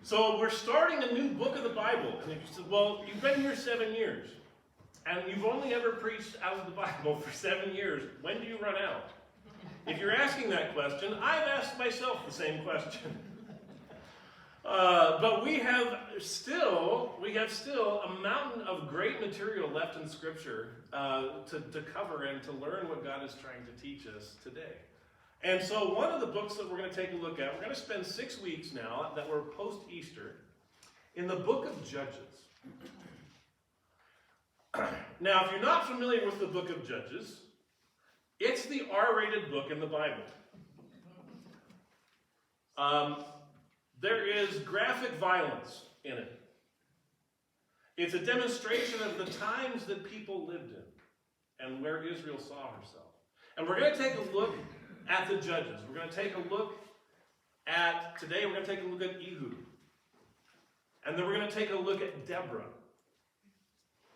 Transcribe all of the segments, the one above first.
So we're starting a new book of the Bible. And you said, well, you've been here 7 years. And you've only ever preached out of the Bible for 7 years. When do you run out? If you're asking that question, I've asked myself the same question. But we have still a mountain of great material left in Scripture to cover and to learn what God is trying to teach us today. And so one of the books that we're going to take a look at, we're going to spend 6 weeks now that we're post-Easter in the book of Judges. Now, if you're not familiar with the book of Judges, it's the R-rated book in the Bible. There is graphic violence in it. It's a demonstration of the times that people lived in and where Israel saw herself. And we're going to take a look at the Judges. We're going to take a look at, today we're going to take a look at Ehud. And then we're going to take a look at Deborah,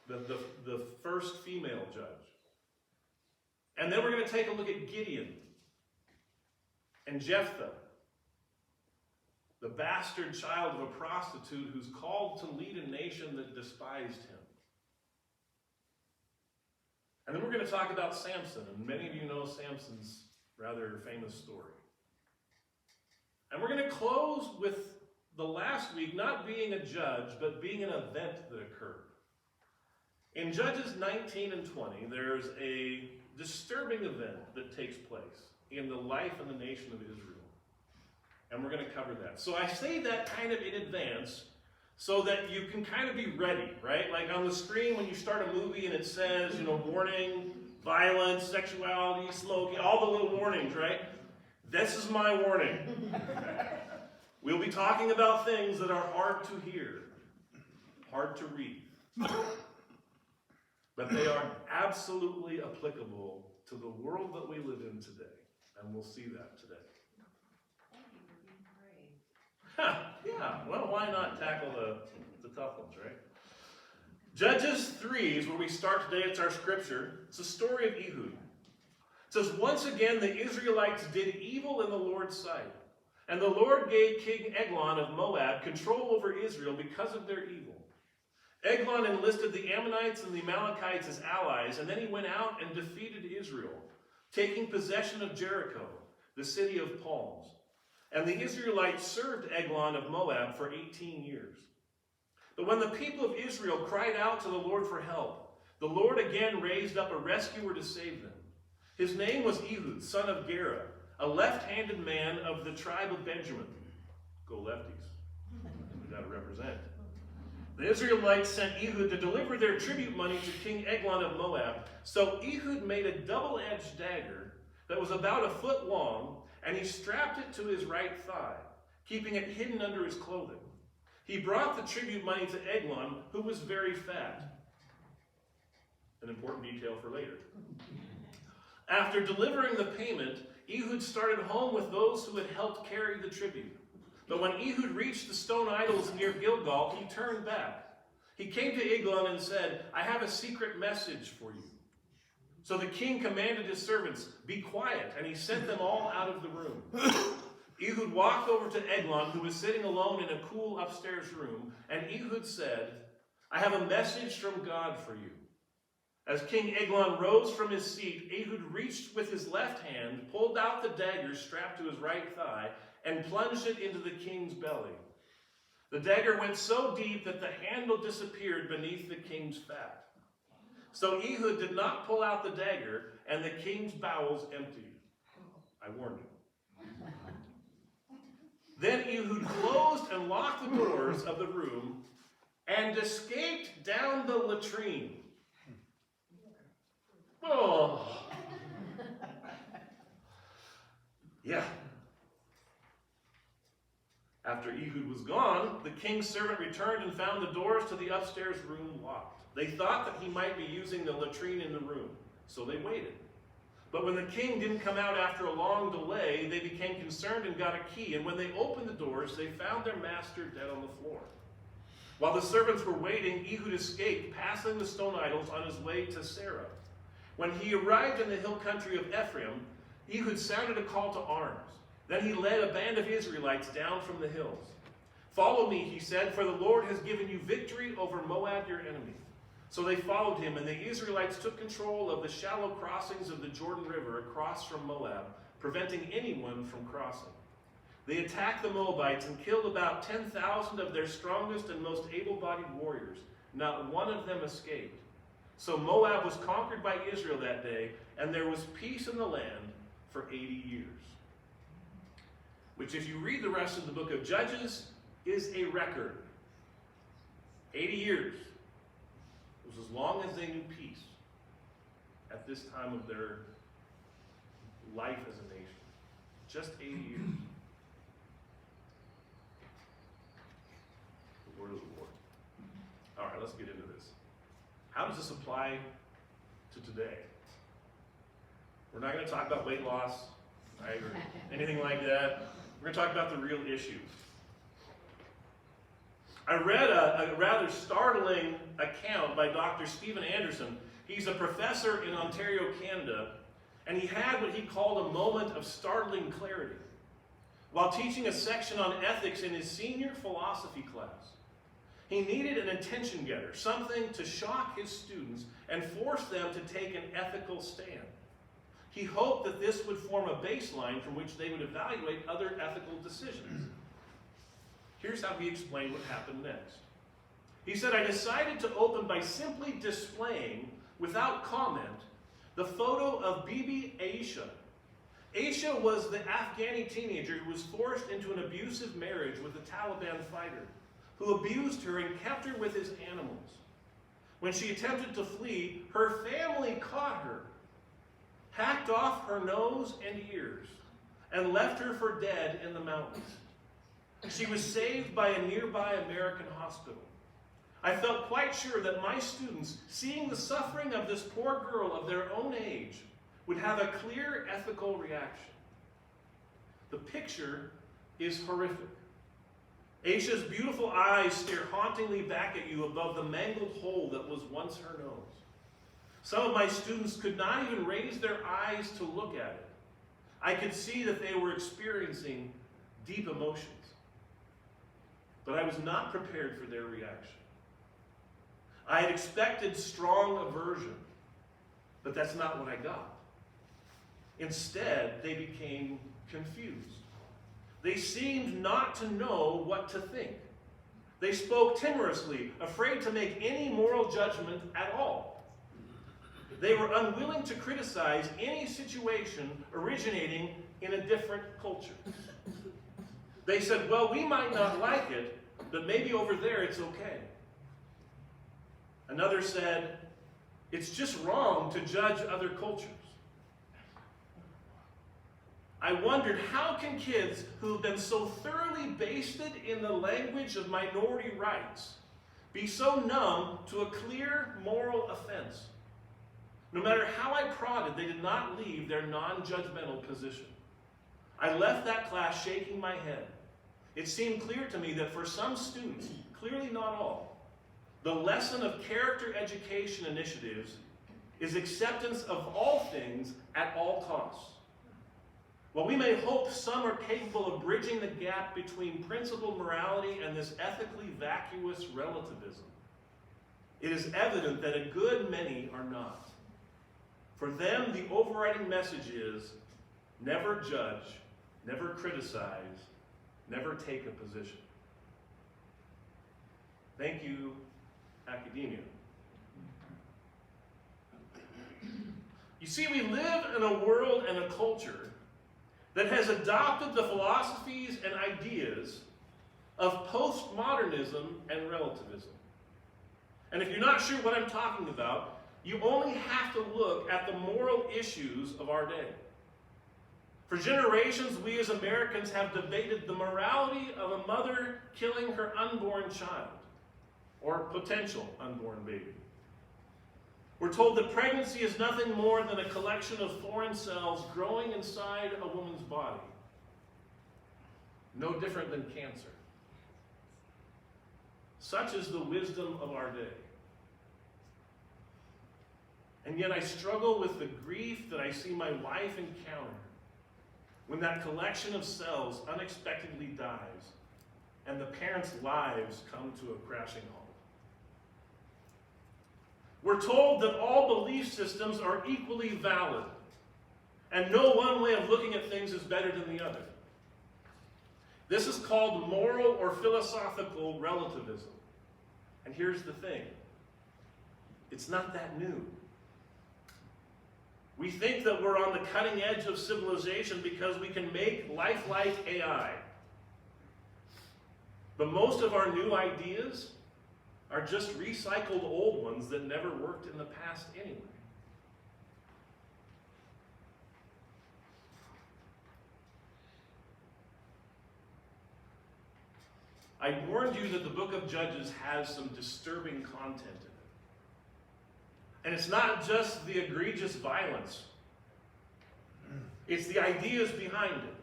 the first female judge. And then we're going to take a look at Gideon and Jephthah, the bastard child of a prostitute who's called to lead a nation that despised him. And then we're going to talk about Samson, and many of you know Samson's rather famous story. And we're going to close with the last week not being a judge, but being an event that occurred. In Judges 19 and 20, there's a disturbing event that takes place in the life and the nation of Israel. And we're going to cover that. So I say that kind of in advance so that you can kind of be ready, right? Like on the screen when you start a movie and it says, warning, violence, sexuality, smoking, all the little warnings, right? This is my warning. We'll be talking about things that are hard to hear, hard to read. But they are absolutely applicable to the world that we live in today. And we'll see that today. Yeah, well, why not tackle the tough ones, right? Judges 3 is where we start today. It's our scripture. It's the story of Ehud. It says, once again the Israelites did evil in the Lord's sight. And the Lord gave King Eglon of Moab control over Israel because of their evil. Eglon enlisted the Ammonites and the Amalekites as allies, and then he went out and defeated Israel, taking possession of Jericho, the city of palms. And the Israelites served Eglon of Moab for 18 years. But when the people of Israel cried out to the Lord for help, the Lord again raised up a rescuer to save them. His name was Ehud, son of Gera, a left-handed man of the tribe of Benjamin. Go lefties. We got to represent. The Israelites sent Ehud to deliver their tribute money to King Eglon of Moab. So Ehud made a double-edged dagger that was about 1 foot long, and he strapped it to his right thigh, keeping it hidden under his clothing. He brought the tribute money to Eglon, who was very fat. An important detail for later. After delivering the payment, Ehud started home with those who had helped carry the tribute. But when Ehud reached the stone idols near Gilgal, he turned back. He came to Eglon and said, I have a secret message for you. So the king commanded his servants, be quiet, and he sent them all out of the room. Ehud walked over to Eglon, who was sitting alone in a cool upstairs room, and Ehud said, I have a message from God for you. As King Eglon rose from his seat, Ehud reached with his left hand, pulled out the dagger strapped to his right thigh, and plunged it into the king's belly. The dagger went so deep that the handle disappeared beneath the king's fat. So Ehud did not pull out the dagger, and the king's bowels emptied. I warned him. Then Ehud closed and locked the doors of the room and escaped down the latrine. Oh. Yeah. After Ehud was gone, the king's servant returned and found the doors to the upstairs room locked. They thought that he might be using the latrine in the room, so they waited. But when the king didn't come out after a long delay, they became concerned and got a key. And when they opened the doors, they found their master dead on the floor. While the servants were waiting, Ehud escaped, passing the stone idols on his way to Sarah. When he arrived in the hill country of Ephraim, Ehud sounded a call to arms. Then he led a band of Israelites down from the hills. "Follow me," he said, "for the Lord has given you victory over Moab, your enemy." So they followed him, and the Israelites took control of the shallow crossings of the Jordan River across from Moab, preventing anyone from crossing. They attacked the Moabites and killed about 10,000 of their strongest and most able-bodied warriors. Not one of them escaped. So Moab was conquered by Israel that day, and there was peace in the land for 80 years. Which, if you read the rest of the book of Judges, is a record. 80 years. It was as long as they knew peace at this time of their life as a nation. Just 80 years. The word of the Lord. All right, let's get into this. How does this apply to today? We're not going to talk about weight loss, right, or anything like that. We're going to talk about the real issues. I read a rather startling account by Dr. Stephen Anderson. He's a professor in Ontario, Canada, and he had what he called a moment of startling clarity while teaching a section on ethics in his senior philosophy class. He needed an attention getter, something to shock his students and force them to take an ethical stand. He hoped that this would form a baseline from which they would evaluate other ethical decisions. Here's how he explained what happened next. He said, "I decided to open by simply displaying, without comment, the photo of Bibi Aisha. Aisha was the Afghani teenager who was forced into an abusive marriage with a Taliban fighter, who abused her and kept her with his animals. When she attempted to flee, her family caught her, hacked off her nose and ears, and left her for dead in the mountains. She was saved by a nearby American hospital. I felt quite sure that my students, seeing the suffering of this poor girl of their own age, would have a clear ethical reaction. The picture is horrific. Aisha's beautiful eyes stare hauntingly back at you above the mangled hole that was once her nose. Some of my students could not even raise their eyes to look at it. I could see that they were experiencing deep emotions. But I was not prepared for their reaction. I had expected strong aversion, but that's not what I got. Instead, they became confused. They seemed not to know what to think. They spoke timorously, afraid to make any moral judgment at all. They were unwilling to criticize any situation originating in a different culture. They said, well, we might not like it, but maybe over there it's okay. Another said, it's just wrong to judge other cultures. I wondered, how can kids who have been so thoroughly basted in the language of minority rights be so numb to a clear moral offense? No matter how I prodded, they did not leave their non-judgmental position. I left that class shaking my head. It seemed clear to me that for some students, clearly not all, the lesson of character education initiatives is acceptance of all things at all costs. While we may hope some are capable of bridging the gap between principled morality and this ethically vacuous relativism, it is evident that a good many are not. For them, the overriding message is, never judge, never criticize, never take a position. Thank you, academia. You see, we live in a world and a culture that has adopted the philosophies and ideas of postmodernism and relativism. And if you're not sure what I'm talking about, you only have to look at the moral issues of our day. For generations, we as Americans have debated the morality of a mother killing her unborn child, or potential unborn baby. We're told that pregnancy is nothing more than a collection of foreign cells growing inside a woman's body. No different than cancer. Such is the wisdom of our day. And yet I struggle with the grief that I see my wife encounter when that collection of cells unexpectedly dies and the parents' lives come to a crashing halt. We're told that all belief systems are equally valid, and no one way of looking at things is better than the other. This is called moral or philosophical relativism. And here's the thing. It's not that new. We think that we're on the cutting edge of civilization because we can make lifelike AI. But most of our new ideas are just recycled old ones that never worked in the past anyway. I warned you that the book of Judges has some disturbing content in it. And it's not just the egregious violence. It's the ideas behind it.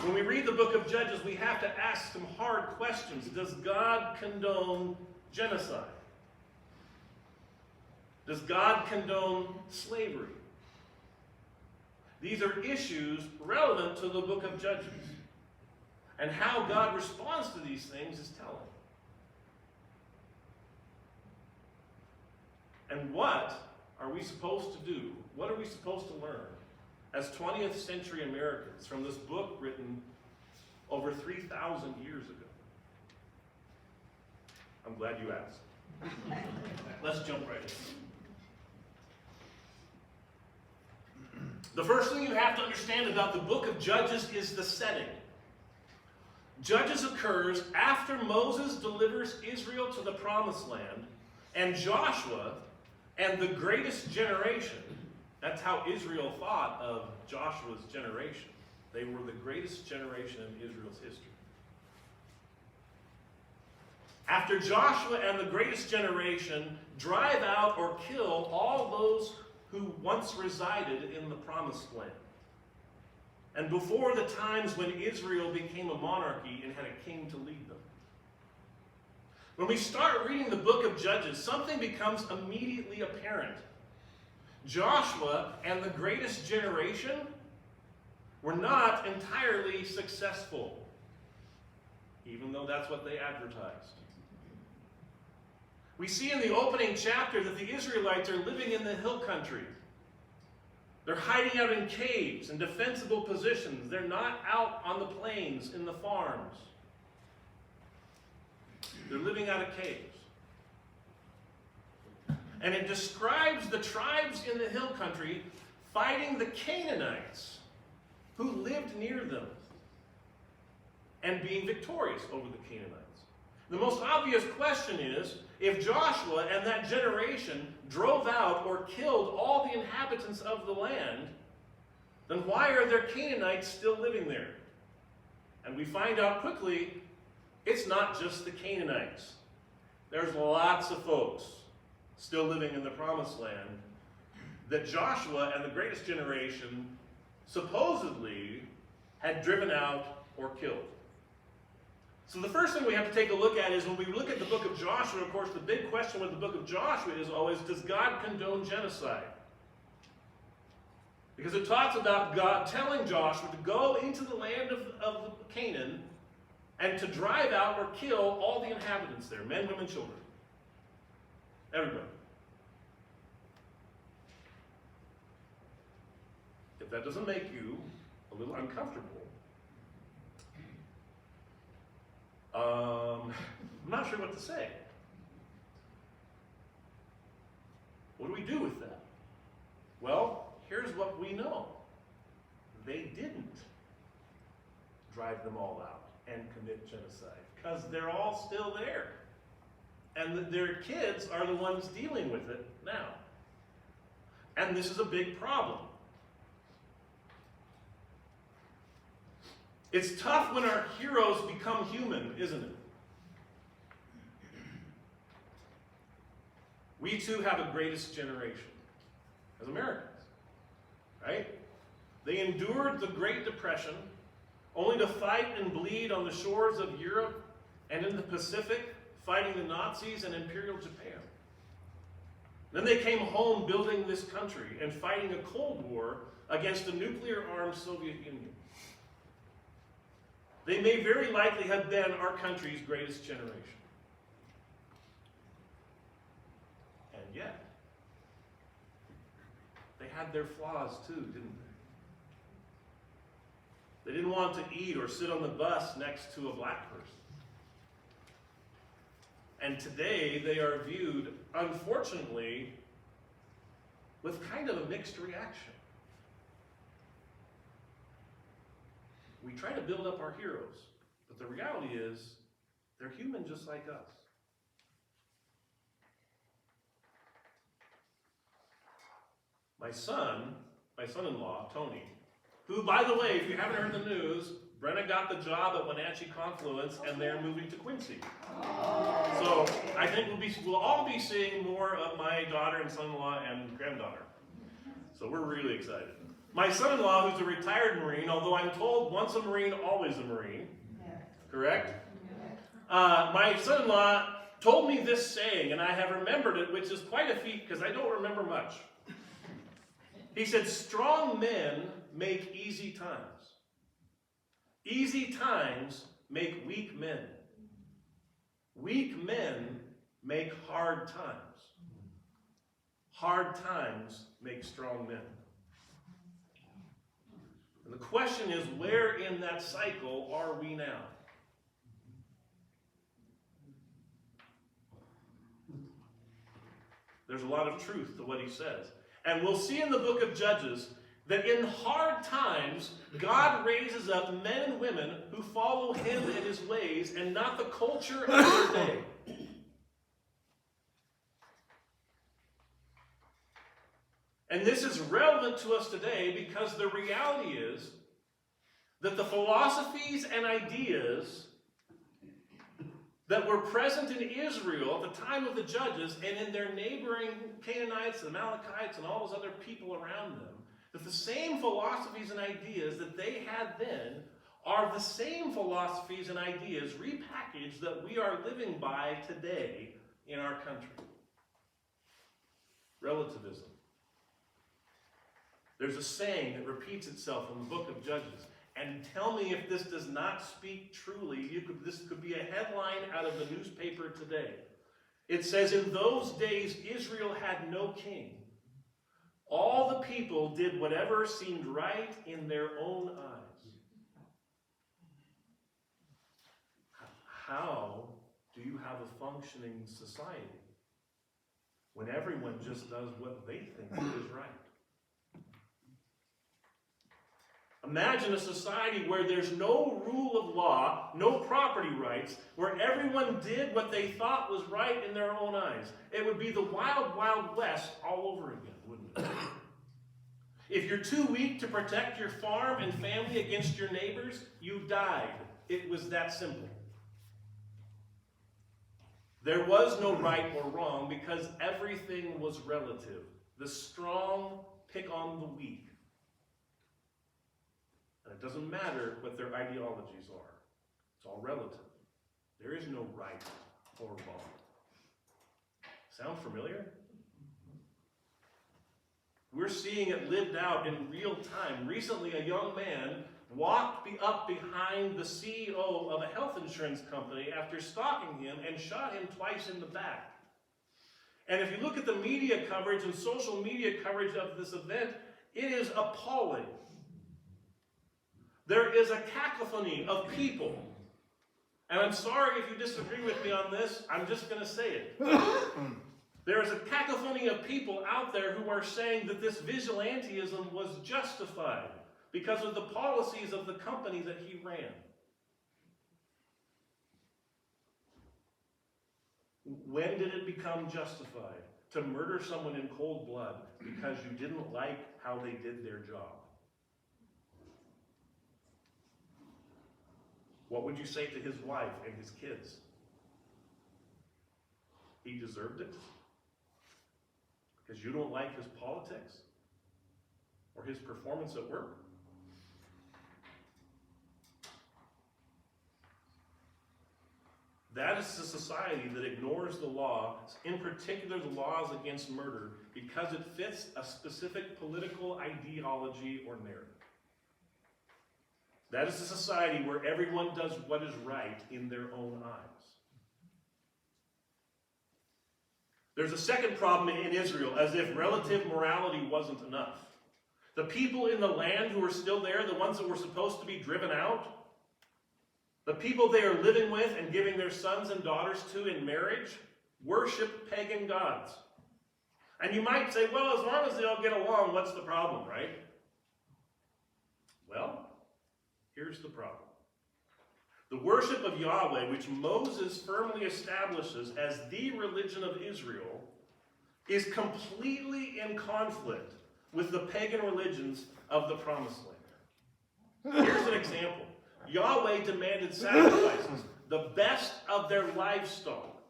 When we read the book of Judges, we have to ask some hard questions. Does God condone genocide? Does God condone slavery? These are issues relevant to the book of Judges. And how God responds to these things is telling. And what are we supposed to do? What are we supposed to learn as 20th century Americans from this book written over 3,000 years ago? I'm glad you asked. Let's jump right in. The first thing you have to understand about the book of Judges is the setting. Judges occurs after Moses delivers Israel to the promised land, and Joshua and the greatest generation. That's how Israel thought of Joshua's generation. They were the greatest generation in Israel's history. After Joshua and the greatest generation drive out or kill all those who once resided in the promised land. And before the times when Israel became a monarchy and had a king to lead them. When we start reading the book of Judges, something becomes immediately apparent. Joshua and the greatest generation were not entirely successful, even though that's what they advertised. We see in the opening chapter that the Israelites are living in the hill country. They're hiding out in caves and defensible positions. They're not out on the plains in the farms. They're living out of caves. And it describes the tribes in the hill country fighting the Canaanites who lived near them and being victorious over the Canaanites. The most obvious question is, if Joshua and that generation drove out or killed all the inhabitants of the land, then why are there Canaanites still living there? And we find out quickly, it's not just the Canaanites. There's lots of folks still living in the promised land that Joshua and the greatest generation supposedly had driven out or killed. So the first thing we have to take a look at is when we look at the book of Joshua, of course, the big question with the book of Joshua is always, does God condone genocide? Because it talks about God telling Joshua to go into the land of Canaan and to drive out or kill all the inhabitants there, men, women, children. Everybody. If that doesn't make you a little uncomfortable, I'm not sure what to say. What do we do with that? Well, here's what we know. They didn't drive them all out and commit genocide because they're all still there. And their kids are the ones dealing with it now. And this is a big problem. It's tough when our heroes become human, isn't it? We too have a greatest generation as Americans, right? They endured the Great Depression only to fight and bleed on the shores of Europe and in the Pacific, fighting the Nazis and Imperial Japan. Then they came home building this country and fighting a Cold War against a nuclear-armed Soviet Union. They may very likely have been our country's greatest generation. And yet, they had their flaws too, didn't they? They didn't want to eat or sit on the bus next to a black person. And today they are viewed, unfortunately, with kind of a mixed reaction. We try to build up our heroes, but the reality is they're human just like us. My son-in-law, Tony, who, by the way, if you haven't heard the news, Brenna got the job at Wenatchee Confluence, and they're moving to Quincy. So I think we'll all be seeing more of my daughter and son-in-law and granddaughter. So we're really excited. My son-in-law, who's a retired Marine, although I'm told once a Marine, always a Marine. Correct? My son-in-law told me this saying, and I have remembered it, which is quite a feat because I don't remember much. He said, strong men make easy times. Easy times make weak men. Weak men make hard times. Hard times make strong men. And the question is, where in that cycle are we now? There's a lot of truth to what he says. And we'll see in the book of Judges that in hard times, God raises up men and women who follow him and his ways and not the culture of their day. And this is relevant to us today because the reality is that the philosophies and ideas that were present in Israel at the time of the Judges and in their neighboring Canaanites and Amalekites and all those other people around them, that the same philosophies and ideas that they had then are the same philosophies and ideas repackaged that we are living by today in our country. Relativism. There's a saying that repeats itself in the book of Judges. And tell me if this does not speak truly. This could be a headline out of the newspaper today. It says, in those days Israel had no king. All the people did whatever seemed right in their own eyes. How do you have a functioning society when everyone just does what they think is right? Imagine a society where there's no rule of law, no property rights, where everyone did what they thought was right in their own eyes. It would be the wild, wild west all over again, wouldn't it? If you're too weak to protect your farm and family against your neighbors, you died. It was that simple. There was no right or wrong because everything was relative. The strong pick on the weak. And it doesn't matter what their ideologies are. It's all relative. There is no right or wrong. Sound familiar? We're seeing it lived out in real time. Recently, a young man walked up behind the CEO of a health insurance company after stalking him and shot him twice in the back. And if you look at the media coverage and social media coverage of this event, it is appalling. There is a cacophony of people. And I'm sorry if you disagree with me on this, I'm just going to say it. There is a cacophony of people out there who are saying that this vigilantism was justified because of the policies of the company that he ran. When did it become justified to murder someone in cold blood because you didn't like how they did their job? What would you say to his wife and his kids? He deserved it? Because you don't like his politics? Or his performance at work? That is a society that ignores the law, in particular the laws against murder, because it fits a specific political ideology or narrative. That is a society where everyone does what is right in their own eyes. There's a second problem in Israel, as if relative morality wasn't enough. The people in the land who are still there, the ones that were supposed to be driven out, the people they are living with and giving their sons and daughters to in marriage, worship pagan gods. And you might say, well, as long as they all get along, what's the problem, right? Well, here's the problem. The worship of Yahweh, which Moses firmly establishes as the religion of Israel, is completely in conflict with the pagan religions of the Promised Land. Here's an example. Yahweh demanded sacrifices, the best of their livestock.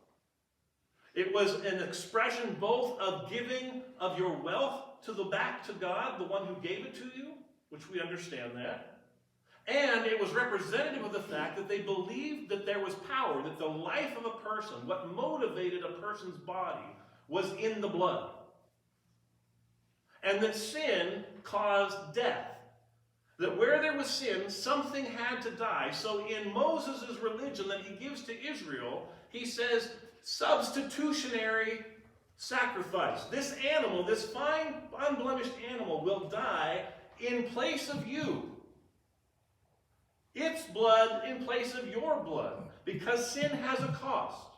It was an expression both of giving of your wealth back to God, the one who gave it to you, which we understand that. And it was representative of the fact that they believed that there was power, that the life of a person, what motivated a person's body, was in the blood. And that sin caused death. That where there was sin, something had to die. So in Moses' religion that he gives to Israel, he says, substitutionary sacrifice. This animal, this fine, unblemished animal, will die in place of you. Its blood in place of your blood, because sin has a cost.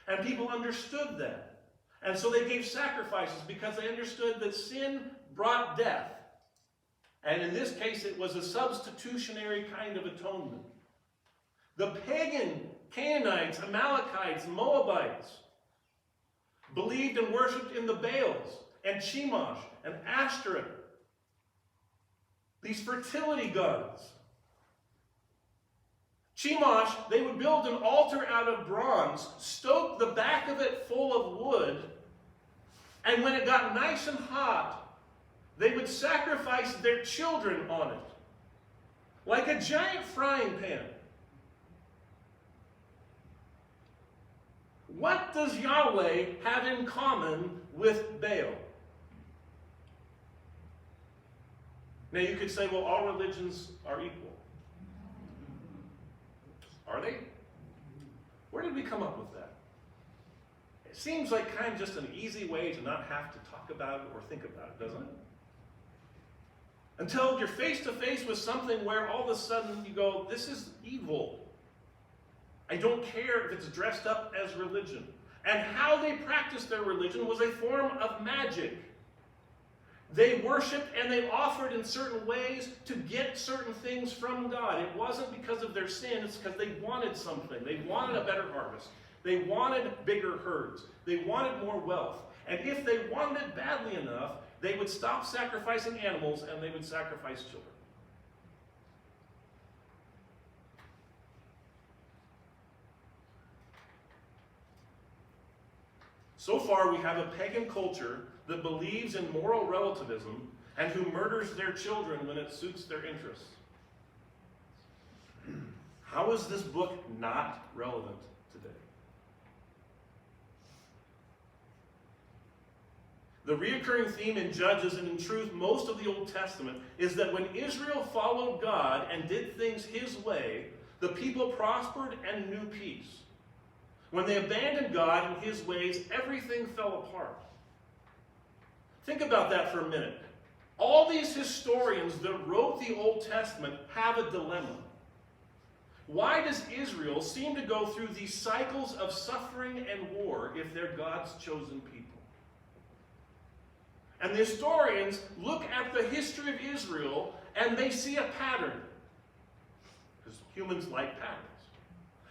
And people understood that. And so they gave sacrifices because they understood that sin brought death. And in this case, it was a substitutionary kind of atonement. The pagan Canaanites, Amalekites, Moabites believed and worshipped in the Baals and Chemosh and Ashtoreth, these fertility gods. Chemosh, they would build an altar out of bronze, stoke the back of it full of wood, and when it got nice and hot, they would sacrifice their children on it, like a giant frying pan. What does Yahweh have in common with Baal? Now you could say, well, all religions are equal. Are they? Where did we come up with that? It seems like kind of just an easy way to not have to talk about it or think about it, doesn't it? Until you're face to face with something where all of a sudden you go, this is evil. I don't care if it's dressed up as religion. And how they practiced their religion was a form of magic. They worshipped and they offered in certain ways to get certain things from God. It wasn't because of their sin, it's because they wanted something. They wanted a better harvest. They wanted bigger herds. They wanted more wealth. And if they wanted it badly enough, they would stop sacrificing animals and they would sacrifice children. So far, we have a pagan culture that believes in moral relativism and who murders their children when it suits their interests. How is this book not relevant today? The reoccurring theme in Judges, and in truth most of the Old Testament, is that when Israel followed God and did things his way, the people prospered and knew peace. When they abandoned God and his ways, everything fell apart. Think about that for a minute. All these historians that wrote the Old Testament have a dilemma. Why does Israel seem to go through these cycles of suffering and war if they're God's chosen people? And the historians look at the history of Israel and they see a pattern. Because humans like patterns.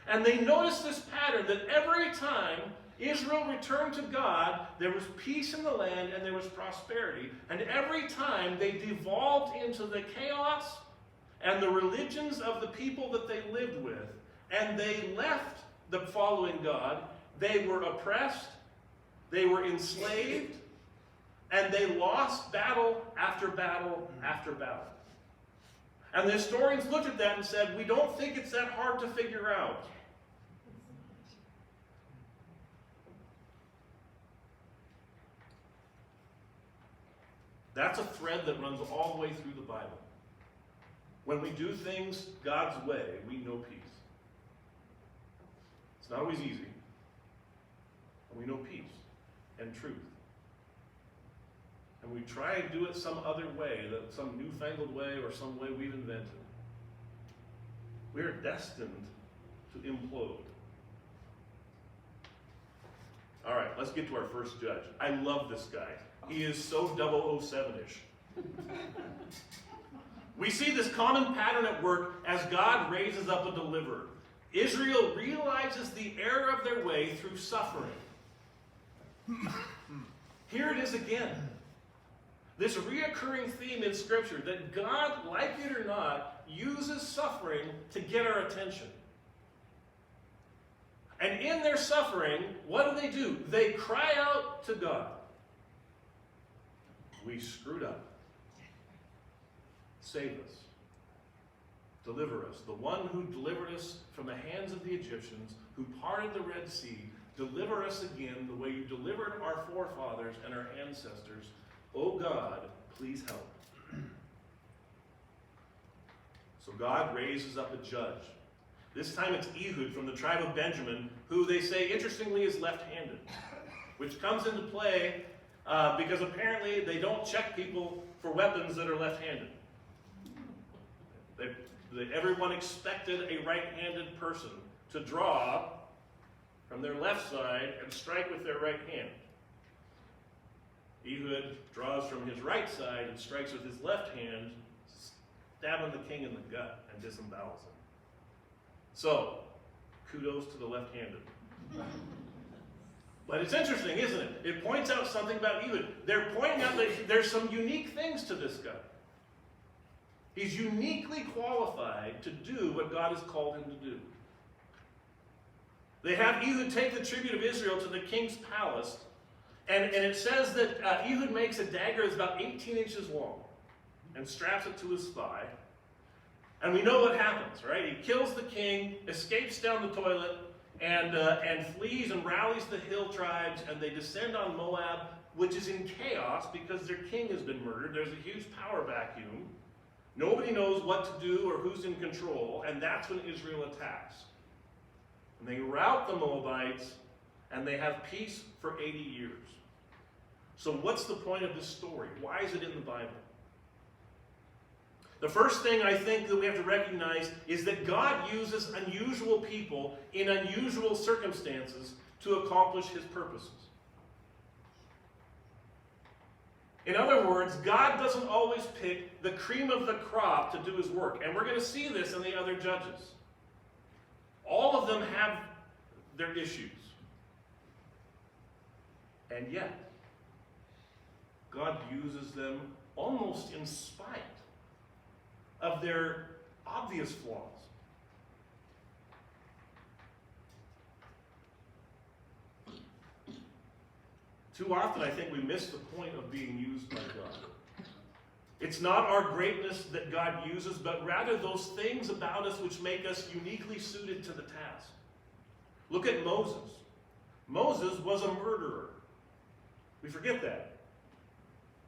And they notice this pattern that every time Israel returned to God, there was peace in the land and there was prosperity. And every time they devolved into the chaos and the religions of the people that they lived with, and they left the following God, they were oppressed, they were enslaved, and they lost battle after battle after battle. And the historians looked at that and said, we don't think it's that hard to figure out. That's a thread that runs all the way through the Bible. When we do things God's way, we know peace. It's not always easy. And we know peace and truth. And we try to do it some other way, some newfangled way or some way we've invented. We are destined to implode. All right, let's get to our first judge. I love this guy. He is so 007-ish. We see this common pattern at work as God raises up a deliverer. Israel realizes the error of their way through suffering. Here it is again. This reoccurring theme in Scripture that God, like it or not, uses suffering to get our attention. And in their suffering, what do? They cry out to God. We screwed up. Save us. Deliver us. The one who delivered us from the hands of the Egyptians, who parted the Red Sea, deliver us again the way you delivered our forefathers and our ancestors. Oh God, please help. So God raises up a judge. This time it's Ehud from the tribe of Benjamin, who they say, interestingly, is left-handed, which comes into play because apparently they don't check people for weapons that are left-handed. Everyone expected a right-handed person to draw from their left side and strike with their right hand. Ehud draws from his right side and strikes with his left hand, stabbing the king in the gut and disembowels him. So, kudos to the left-handed. But it's interesting, isn't it? It points out something about Ehud. They're pointing out that there's some unique things to this guy. He's uniquely qualified to do what God has called him to do. They have Ehud take the tribute of Israel to the king's palace, and it says that Ehud makes a dagger that's about 18 inches long and straps it to his thigh. And we know what happens, right? He kills the king, escapes down the toilet, and flees and rallies the hill tribes, and they descend on Moab, which is in chaos because their king has been murdered. There's a huge power vacuum. Nobody knows what to do or who's in control, and that's when Israel attacks. And they rout the Moabites, and they have peace for 80 years. So what's the point of this story? Why is it in the Bible? The first thing I think that we have to recognize is that God uses unusual people in unusual circumstances to accomplish his purposes. In other words, God doesn't always pick the cream of the crop to do his work. And we're going to see this in the other judges. All of them have their issues. And yet, God uses them almost in spite of their obvious flaws. Too often, I think we miss the point of being used by God. It's not our greatness that God uses, but rather those things about us which make us uniquely suited to the task. Look at Moses. Moses was a murderer. We forget that.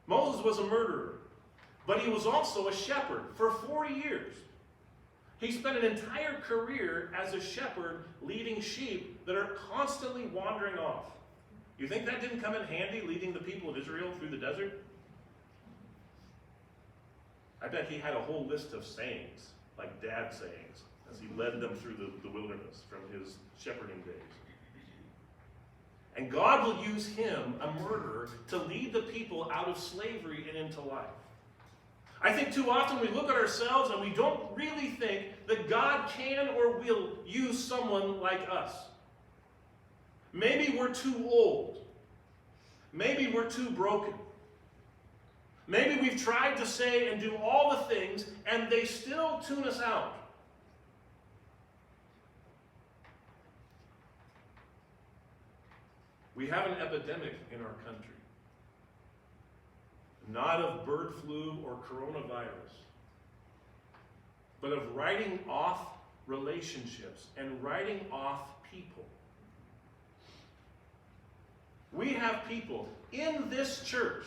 Moses was a murderer, but he was also a shepherd for 40 years. He spent an entire career as a shepherd leading sheep that are constantly wandering off. You think that didn't come in handy, leading the people of Israel through the desert? I bet he had a whole list of sayings, like dad sayings, as he led them through the wilderness from his shepherding days. And God will use him, a murderer, to lead the people out of slavery and into life. I think too often we look at ourselves and we don't really think that God can or will use someone like us. Maybe we're too old. Maybe we're too broken. Maybe we've tried to say and do all the things and they still tune us out. We have an epidemic in our country. Not of bird flu or coronavirus, but of writing off relationships and writing off people. We have people in this church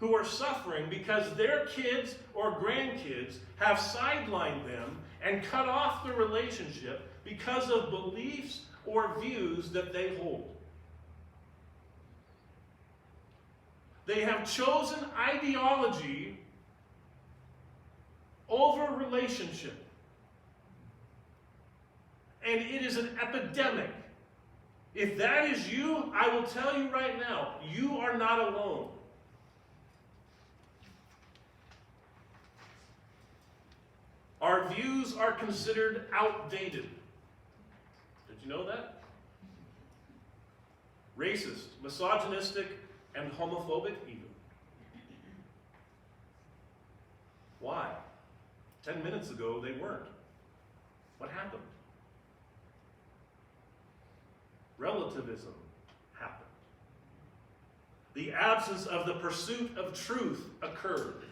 who are suffering because their kids or grandkids have sidelined them and cut off the relationship because of beliefs or views that they hold. They have chosen ideology over relationship. And it is an epidemic. If that is you, I will tell you right now, you are not alone. Our views are considered outdated. Did you know that? Racist, misogynistic, and homophobic even. Why? 10 minutes ago, they weren't. What happened? Relativism happened. The absence of the pursuit of truth occurred.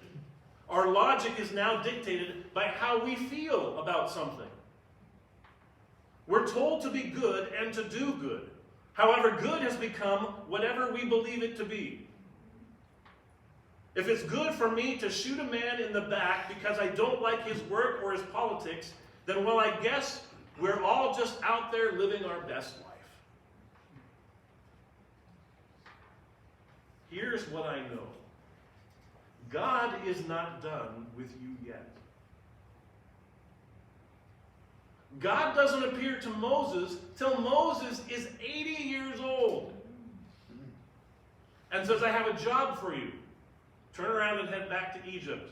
Our logic is now dictated by how we feel about something. We're told to be good and to do good. However, good has become whatever we believe it to be. If it's good for me to shoot a man in the back because I don't like his work or his politics, then, well, I guess we're all just out there living our best life. Here's what I know. God is not done with you yet. God doesn't appear to Moses till Moses is 80 years old and says, I have a job for you. Turn around and head back to Egypt.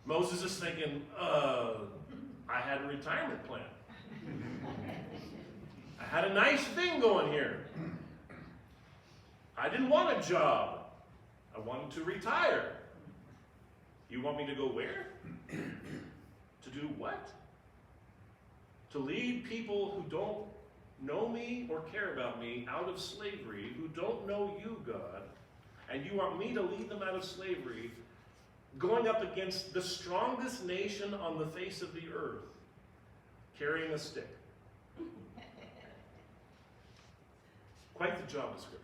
Moses is thinking, I had a retirement plan. I had a nice thing going here. I didn't want a job. I wanted to retire. You want me to go where? To do what? To lead people who don't know me or care about me out of slavery, who don't know you, God, and you want me to lead them out of slavery, going up against the strongest nation on the face of the earth, carrying a stick. Quite the job description.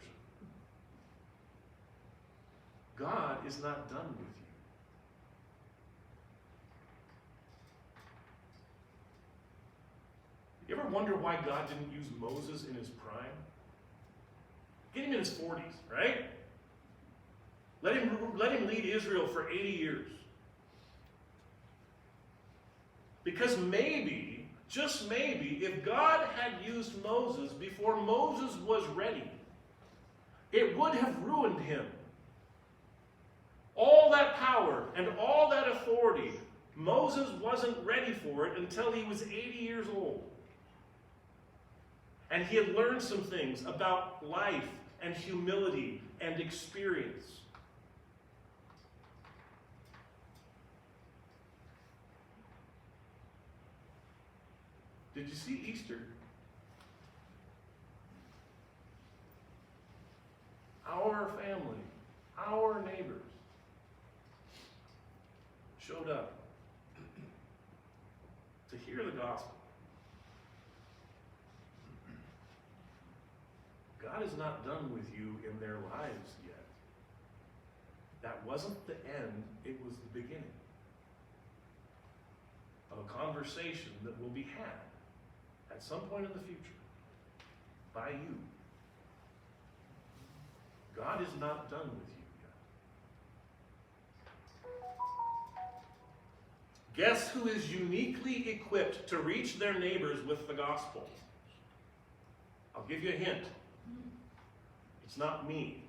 God is not done with you. You ever wonder why God didn't use Moses in his prime? Get him in his 40s, right? Let him lead Israel for 80 years. Because maybe, just maybe, if God had used Moses before Moses was ready, it would have ruined him. All that power and all that authority, Moses wasn't ready for it until he was 80 years old. And he had learned some things about life and humility and experience. Did you see Easter? Our family, our neighbors showed up to hear the gospel. God is not done with you in their lives yet. That wasn't the end, it was the beginning of a conversation that will be had at some point in the future by you. God is not done with you yet. Guess who is uniquely equipped to reach their neighbors with the gospel? I'll give you a hint. It's not me.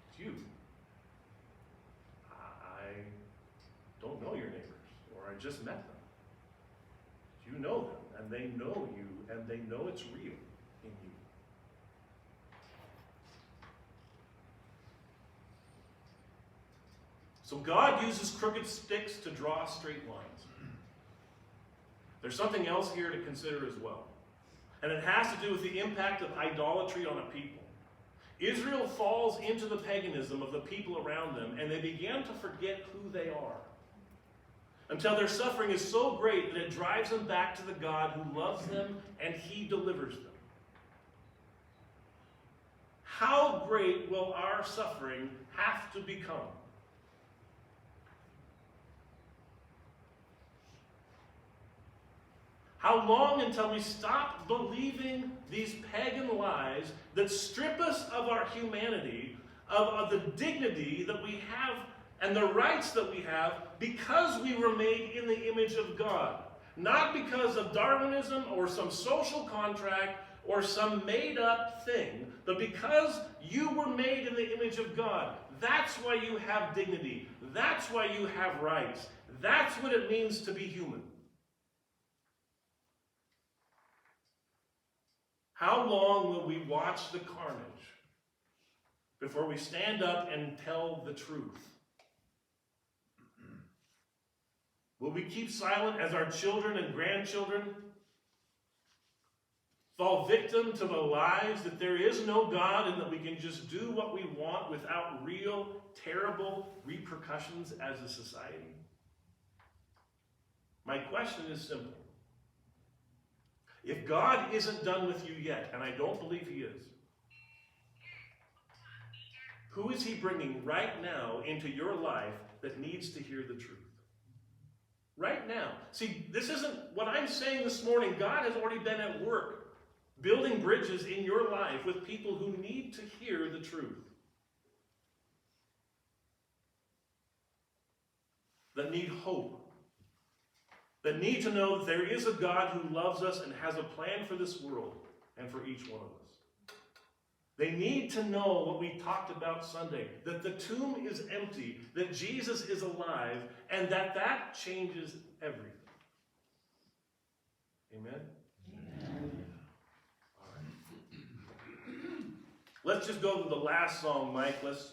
It's you. I don't know your neighbors, or I just met them. You know them, and they know you, and they know it's real in you. So God uses crooked sticks to draw straight lines. There's something else here to consider as well. And it has to do with the impact of idolatry on a people. Israel falls into the paganism of the people around them, and they begin to forget who they are. Until their suffering is so great that it drives them back to the God who loves them and he delivers them. how great will our suffering have to become? How long until we stop believing these pagan lies that strip us of our humanity, of the dignity that we have and the rights that we have because we were made in the image of God? Not because of Darwinism or some social contract or some made-up thing, but because you were made in the image of God. That's why you have dignity. That's why you have rights. That's what it means to be human. How long will we watch the carnage before we stand up and tell the truth? Will we keep silent as our children and grandchildren fall victim to the lies that there is no God and that we can just do what we want without real, terrible repercussions as a society? My question is simple. If God isn't done with you yet, and I don't believe he is, who is he bringing right now into your life that needs to hear the truth? Right now. See, this isn't what I'm saying this morning. God has already been at work building bridges in your life with people who need to hear the truth. That need hope. That need to know that there is a God who loves us and has a plan for this world and for each one of us. They need to know what we talked about Sunday, that the tomb is empty, that Jesus is alive, and that changes everything. Amen? Amen. All right. Let's just go to the last song, Mike. Let's